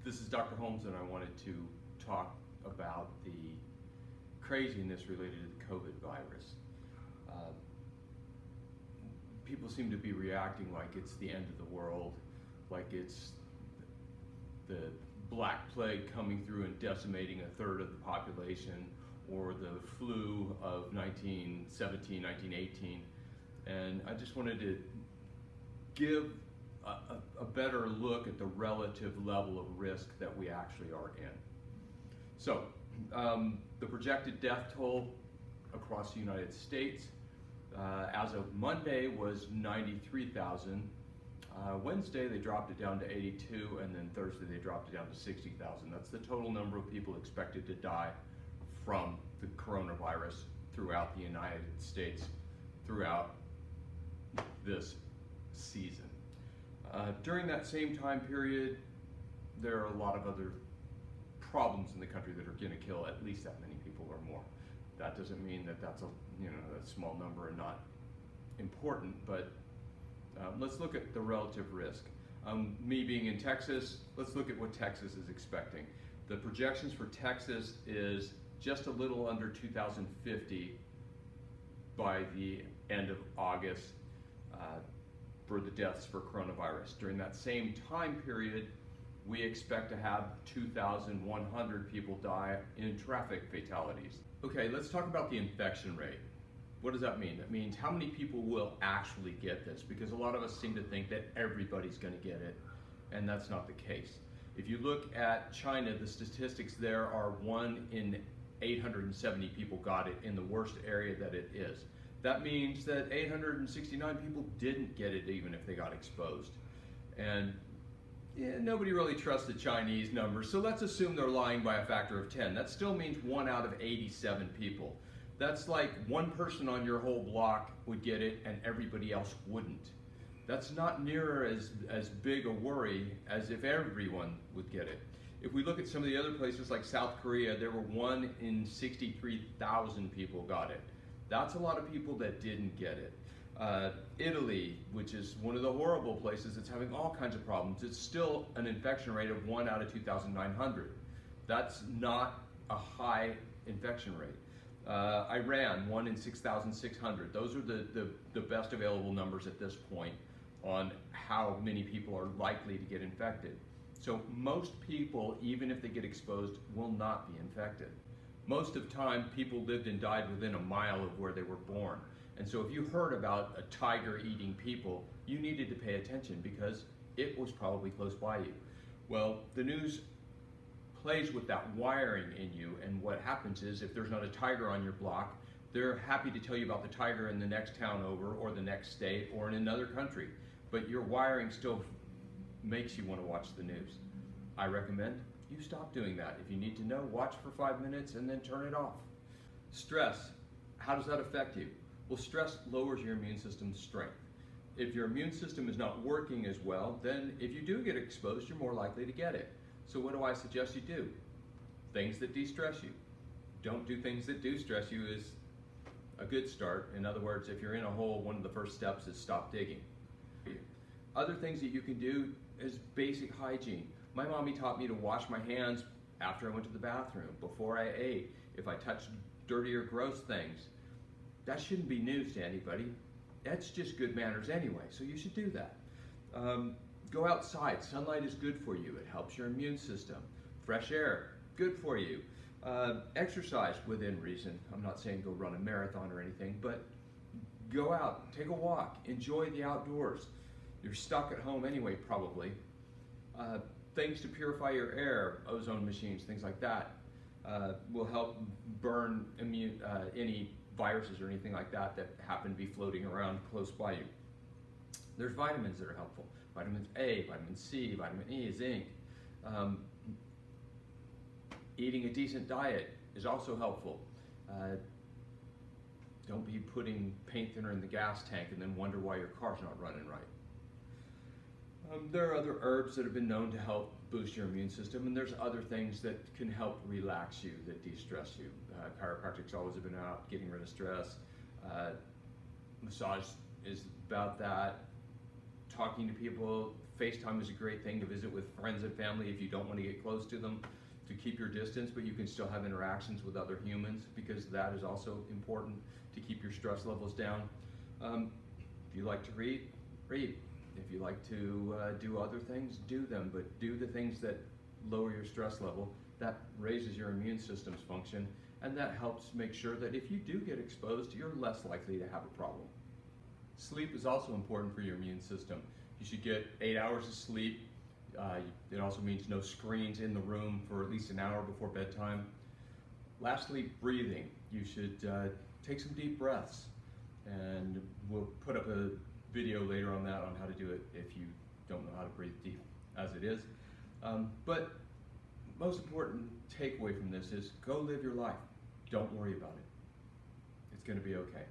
This is Dr. Holmes, and I wanted to talk about the craziness related to the COVID virus. People seem to be reacting like it's the end of the world, like it's the Black Plague coming through and decimating a third of the population, or the flu of 1917, 1918. And I just wanted to give a better look at the relative level of risk that we actually are in. So, the projected death toll across the United States as of Monday was 93,000. Wednesday they dropped it down to 82, and then Thursday they dropped it down to 60,000. That's the total number of people expected to die from the coronavirus throughout the United States throughout this season. During that same time period, there are a lot of other problems in the country that are going to kill at least that many people or more. That doesn't mean that that's a small number and not important, but let's look at the relative risk. Me being in Texas, let's look at what Texas is expecting. The projections for Texas is just a little under 2,050 by the end of August for the deaths for coronavirus. During that same time period, we expect to have 2,100 people die in traffic fatalities. Okay, let's talk about the infection rate. What does that mean? That means how many people will actually get this, because a lot of us seem to think that everybody's going to get it, and that's not the case. If you look at China, the statistics there are 1 in 870 people got it in the worst area that it is. That means that 869 people didn't get it even if they got exposed. And nobody really trusts the Chinese numbers, so let's assume they're lying by a factor of 10. That still means 1 out of 87 people. That's like one person on your whole block would get it and everybody else wouldn't. That's not near as big a worry as if everyone would get it. If we look at some of the other places like South Korea, there were 1 in 63,000 people got it. That's a lot of people that didn't get it. Italy, which is one of the horrible places that's having all kinds of problems, it's still an infection rate of 1 out of 2,900. That's not a high infection rate. Iran, 1 in 6,600. Those are the best available numbers at this point on how many people are likely to get infected. So most people, even if they get exposed, will not be infected. Most of the time, people lived and died within a mile of where they were born. And so if you heard about a tiger eating people, you needed to pay attention because it was probably close by you. Well, the news plays with that wiring in you, and what happens is if there's not a tiger on your block, they're happy to tell you about the tiger in the next town over or the next state or in another country. But your wiring still makes you want to watch the news. I recommend you stop doing that. If you need to know, watch for 5 minutes and then turn it off. Stress, how does that affect you? Well, stress lowers your immune system's strength. If your immune system is not working as well, then if you do get exposed, you're more likely to get it. So what do I suggest you do? Things that de-stress you. Don't do things that do stress you is a good start. In other words, if you're in a hole, one of the first steps is stop digging. Other things that you can do is basic hygiene. My mommy taught me to wash my hands after I went to the bathroom, before I ate, if I touched dirty or gross things. That shouldn't be news to anybody. That's just good manners anyway, so you should do that. Go outside. Sunlight is good for you. It helps your immune system. Fresh air, good for you. Exercise within reason. I'm not saying go run a marathon or anything, but go out, take a walk, enjoy the outdoors. You're stuck at home anyway, probably. Things to purify your air, ozone machines, things like that, will help burn any viruses or anything like that that happen to be floating around close by you. There's vitamins that are helpful. Vitamin A, vitamin C, vitamin E, zinc. Eating a decent diet is also helpful. Don't be putting paint thinner in the gas tank and then wonder why your car's not running right. There are other herbs that have been known to help boost your immune system, and there's other things that can help relax you, that de-stress you. Chiropractic's always been about getting rid of stress. Massage is about that. Talking to people, FaceTime is a great thing to visit with friends and family if you don't want to get close to them, to keep your distance, but you can still have interactions with other humans, because that is also important to keep your stress levels down. If you like to read, read. If you like to do other things, do them, but do the things that lower your stress level. That raises your immune system's function, and that helps make sure that if you do get exposed, you're less likely to have a problem. Sleep is also important for your immune system. You should get 8 hours of sleep. It also means no screens in the room for at least an hour before bedtime. Lastly, breathing. You should take some deep breaths, and we'll put up a video later on that, on how to do it if you don't know how to breathe deep as it is. But most important takeaway from this is go live your life. Don't worry about it. It's going to be okay.